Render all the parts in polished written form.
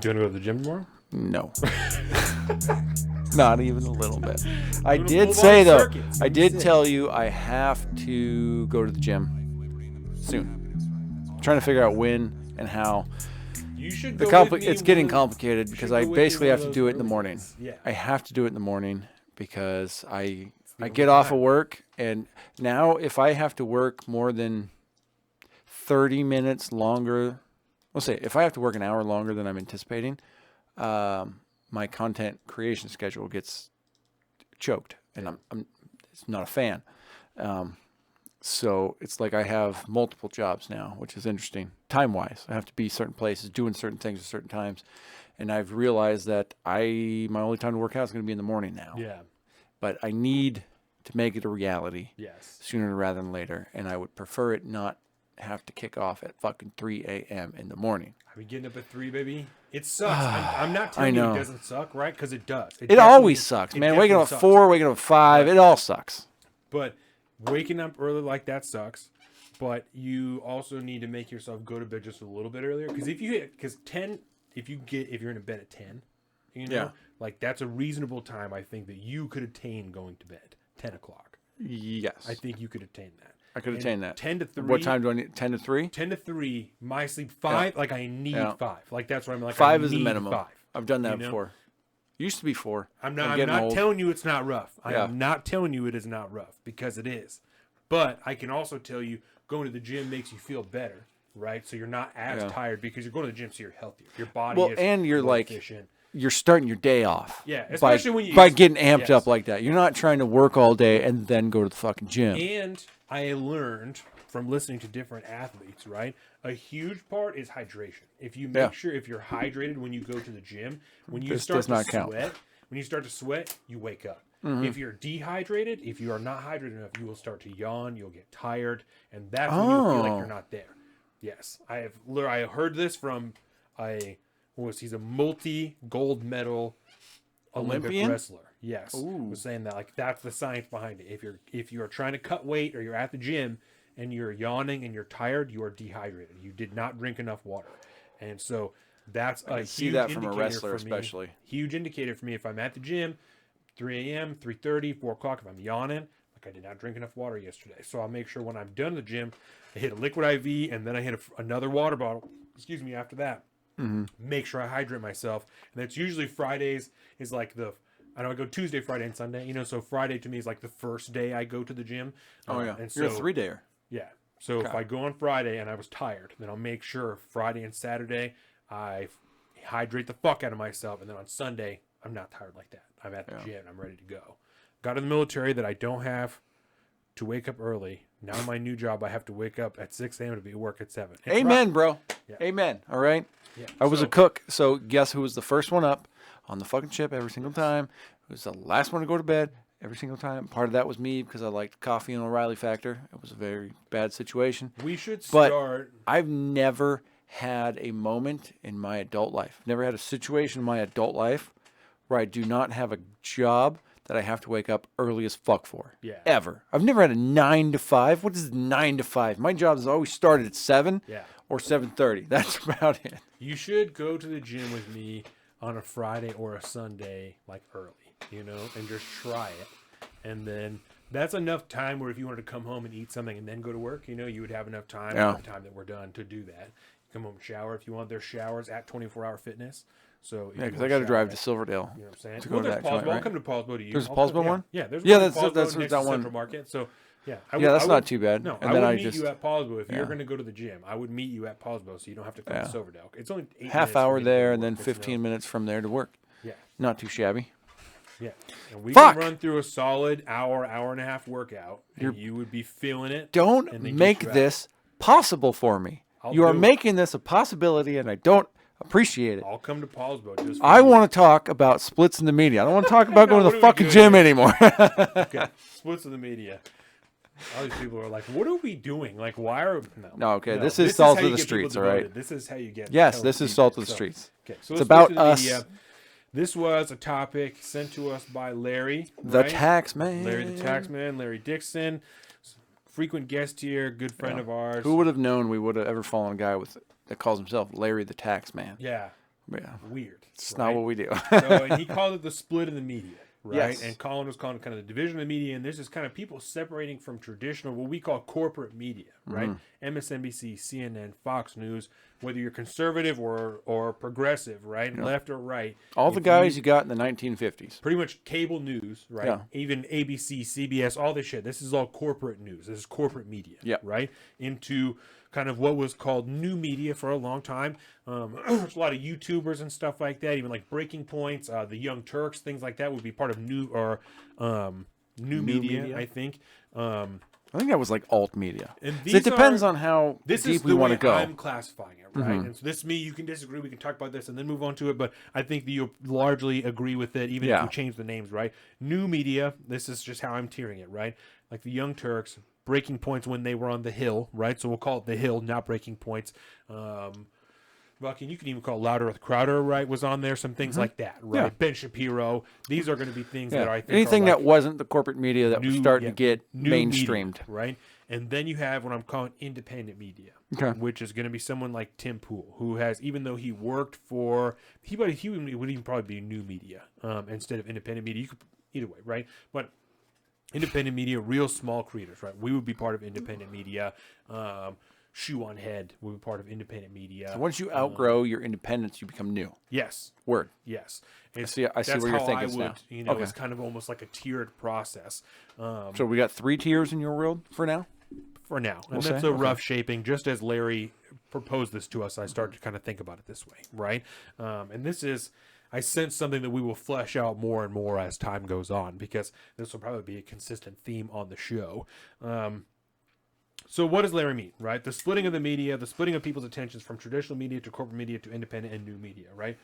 Do you want to go to the gym tomorrow? No. Not even a little bit. I did say, though, I did tell you I have to go to the gym soon. I'm trying to figure out when and how. You should go with me. It's getting complicated because I basically have to do it in the morning. Days. Yeah. I have to do it in the morning because I get off of work, and now if I have to work more than 30 minutes longer, we'll say if I have to work an hour longer than I'm anticipating, my content creation schedule gets choked, and I'm it's not a fan. So it's like I have multiple jobs now, which is interesting. Time-wise, I have to be certain places, doing certain things at certain times, and I've realized that my only time to work out is going to be in the morning now. Yeah. But I need to make it a reality. Yes. Sooner rather than later, and I would prefer it not have to kick off at fucking 3 a.m. in the morning. Are we getting up at 3, baby? It sucks. I'm not telling you it doesn't suck, right? Because it does. It always sucks, man. Waking up at 4, waking up at 5, it all sucks. But waking up early like that sucks. But you also need to make yourself go to bed just a little bit earlier. Because if you're in a bed at 10, like that's a reasonable time. I think that you could attain going to bed 10 o'clock. Yes, I think you could attain that. I could attain that. 10 to 3. What time do I need? 10 to 3? 10 to 3. My sleep 5. Like I need 5. Like that's what I'm like. 5 is the minimum. 5. I've done that before. Used to be 4. I'm not telling you it's not rough. I am not telling you it is not rough, because it is. But I can also tell you going to the gym makes you feel better, right? So you're not as tired because you're going to the gym, so you're healthier. Your body is and you're more like efficient. You're starting your day off. Yeah, especially when you by getting amped up like that. You're not trying to work all day and then go to the fucking gym. And I learned from listening to different athletes, right? A huge part is hydration. If you make sure if you're hydrated when you go to the gym, when you start to sweat, you wake up. Mm-hmm. If you're dehydrated, if you are not hydrated enough, you will start to yawn, you'll get tired, and that's when you feel like you're not there. Yes, I heard this from he's a multi-gold medal Olympic wrestler. Yes, was saying that like that's the science behind it. If you are trying to cut weight or you're at the gym and you're yawning and you're tired, you are dehydrated. You did not drink enough water, and so that's a huge indicator from a wrestler, especially huge indicator for me. If I'm at the gym, 3 a.m., 3:30, 4 o'clock, if I'm yawning, like I did not drink enough water yesterday, so I'll make sure when I'm done at the gym, I hit a liquid IV and then I hit another water bottle. After that. Mm-hmm. Make sure I hydrate myself, and that's usually Fridays is like I go Tuesday, Friday, and Sunday. So Friday to me is like the first day I go to the gym. And so, you're a 3-dayer. Yeah. So if I go on Friday and I was tired, then I'll make sure Friday and Saturday I hydrate the fuck out of myself, and then on Sunday I'm not tired like that. I'm at the gym. I'm ready to go. Got in the military that I don't have to wake up early. Now in my new job, I have to wake up at 6 a.m. to be at work at 7. It's Amen, rough. bro. Yeah. Amen. All right. Yeah. I was a cook, so guess who was the first one up on the fucking ship every single time? Who was the last one to go to bed every single time? Part of that was me because I liked coffee and O'Reilly factor. It was a very bad situation. We should start. But I've never had a moment in my adult life, never had a situation in my adult life where I do not have a job that I have to wake up early as fuck for. Yeah. Ever. I've never had a 9 to 5. What is 9 to 5? My job has always started at 7 or 7:30. That's about it. You should go to the gym with me on a Friday or a Sunday, like early, and just try it. And then that's enough time where if you wanted to come home and eat something and then go to work, you would have enough time by the time that we're done to do that. Come home and shower if you want. There's showers at 24-hour Fitness. So because I got to drive to Silverdale. You know what I'm saying? To go to that joint, right? I'll come to Paulsbo to you. There's a Paulsbo one? Yeah, there's that's next that to one. Central Market. So that's not too bad. No, and I then would meet you at Paulsbo if you're going to go to the gym. I would meet you at Paulsbo so you don't have to come to Silverdale. It's only 8 half minutes hour there and then 15 minutes from there to work. Yeah, not too shabby. Yeah, and we can run through a solid hour and a half workout, and you would be feeling it. Don't make this possible for me. You are making this a possibility, and I don't appreciate it. I'll come to Paulsbo. I want to talk about splits in the media. I don't want to talk about going to the fucking gym anymore. Okay. Splits in the media. All these people are like, what are we doing? Like, why are... No, okay. This is Salt of the Streets, all right? This is how you get... Yes, this is Salt of the Streets. Okay, so it's about us. Media. This was a topic sent to us by Larry. The Tax Man. Larry the Tax Man. Larry Dixon. Frequent guest here. Good friend of ours. Who would have known we would have ever fallen a guy that calls himself Larry the Tax Man? Yeah. Yeah. Weird. It's right? not what we do. And he called it the split of the media. Right. Yes. And Colin was calling it kind of the division of the media. And this is kind of people separating from traditional, what we call corporate media, right? MSNBC, CNN, Fox News, whether you're conservative or progressive, right? Left or right. All the guys you got in the 1950s. Pretty much cable news, right? Yeah. Even ABC, CBS, all this shit. This is all corporate news. This is corporate media, right? Into kind of what was called new media for a long time. There's a lot of YouTubers and stuff like that, even like Breaking Points, the Young Turks, things like that would be part of new media, I think. I think that was like alt media. And it depends on how deep we want to go. I'm classifying it, right? And so this, you can disagree. We can talk about this and then move on to it. But I think that you'll largely agree with it, even if you change the names, right? New media. This is just how I'm tiering it, right? Like the Young Turks, Breaking Points when they were on the Hill, right? So we'll call it the Hill, not Breaking Points. You can even call it Louder with Crowder, right? Was on there, some things like that, right? Yeah. Ben Shapiro. These are going to be things that I think anything are that wasn't the corporate media that was starting to get mainstreamed, media, right? And then you have what I'm calling independent media, which is going to be someone like Tim Pool, who has, even though he worked for, he would even probably be new media instead of independent media. You could either way, right? But independent media, real small creators, right? We would be part of independent media. Shoe on Head will be part of independent media. So once you outgrow your independence, you become new. Yes. Word. Yes. I see where you're thinking now. It's kind of almost like a tiered process. So we got 3 tiers in your world for now? For now. And that's a rough shaping. Just as Larry proposed this to us, I started to kind of think about it this way, right? And this is, I sense something that we will flesh out more and more as time goes on, because this will probably be a consistent theme on the show. So what does Larry mean, right? The splitting of the media, the splitting of people's attentions from traditional media to corporate media to independent and new media, right?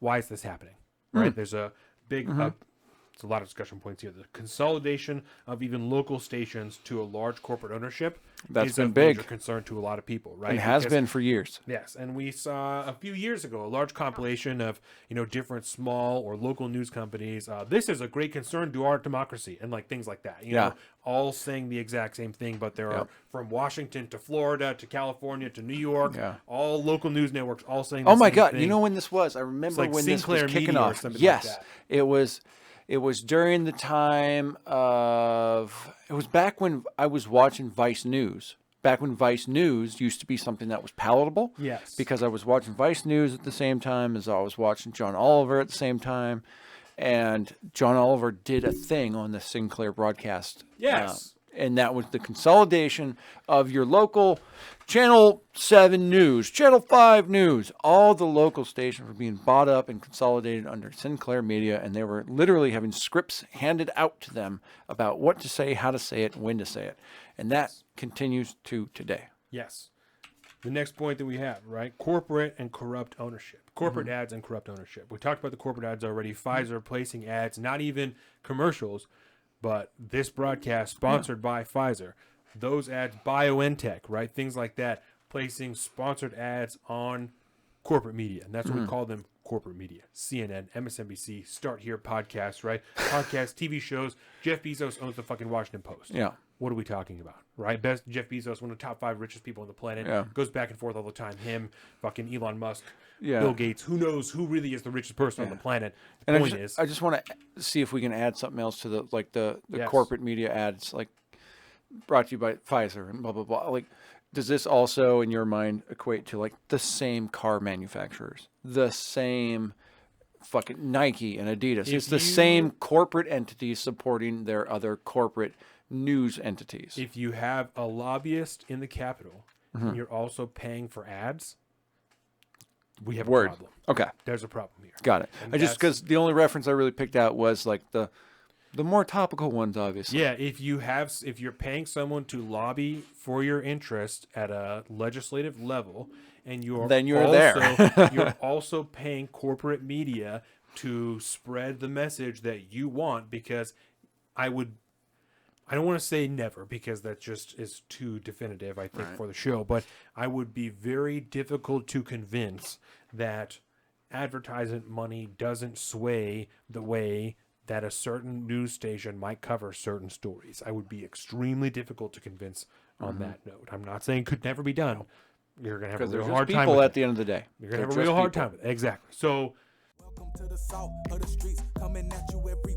Why is this happening, right? There's a big, it's a lot of discussion points here. The consolidation of even local stations to a large corporate ownership is a major concern to a lot of people, right? It has been for years. Yes, and we saw a few years ago a large compilation of different small or local news companies. This is a great concern to our democracy and like things like that. You know, all saying the exact same thing, but there are from Washington to Florida to California to New York, all local news networks all saying. The same God! thing. You know when this was? I remember like when Sinclair this was kicking Media off. Or something yes, like that. It was during the time of. It was back when I was watching Vice News. Back when Vice News used to be something that was palatable. Yes. Because I was watching Vice News at the same time as I was watching John Oliver at the same time. And John Oliver did a thing on the Sinclair broadcast. Yes. And that was the consolidation of your local Channel 7 News, Channel 5 News. All the local stations were being bought up and consolidated under Sinclair Media, and they were literally having scripts handed out to them about what to say, how to say it, when to say it. And that continues to today. Yes. The next point that we have, right? Corporate and corrupt ownership. Corporate ads and corrupt ownership. We talked about the corporate ads already. Pfizer placing ads, not even commercials, but this broadcast sponsored by Pfizer. Those ads, BioNTech, right? Things like that, placing sponsored ads on corporate media. And that's what we call them, corporate media. CNN, MSNBC, Start Here podcasts, right? Podcasts, TV shows. Jeff Bezos owns the fucking Washington Post. Yeah. What are we talking about, right? Jeff Bezos, one of the top 5 richest people on the planet, goes back and forth all the time. Him, fucking Elon Musk, Bill Gates. Who knows who really is the richest person on the planet? The point is, I just want to see if we can add something else to the corporate media ads, like brought to you by Pfizer and blah blah blah. Like, does this also, in your mind, equate to like the same car manufacturers, the same fucking Nike and Adidas? It's the same corporate entities supporting their other corporate news entities. If you have a lobbyist in the Capitol and you're also paying for ads, we have a problem. Okay. There's a problem here. Got it. I just, because the only reference I really picked out was like the more topical ones, obviously. Yeah, if you're paying someone to lobby for your interest at a legislative level, and you're also paying corporate media to spread the message that you want, because I don't want to say never, because that just is too definitive, I think, for the show. But I would be very difficult to convince that advertisement money doesn't sway the way that a certain news station might cover certain stories. I would be extremely difficult to convince on that note. I'm not saying it could never be done, you're going to have a Because real there's hard just time people with at it. the end of the day. You're going to have a real hard time with it. Exactly. So welcome to the south of the streets, coming at you every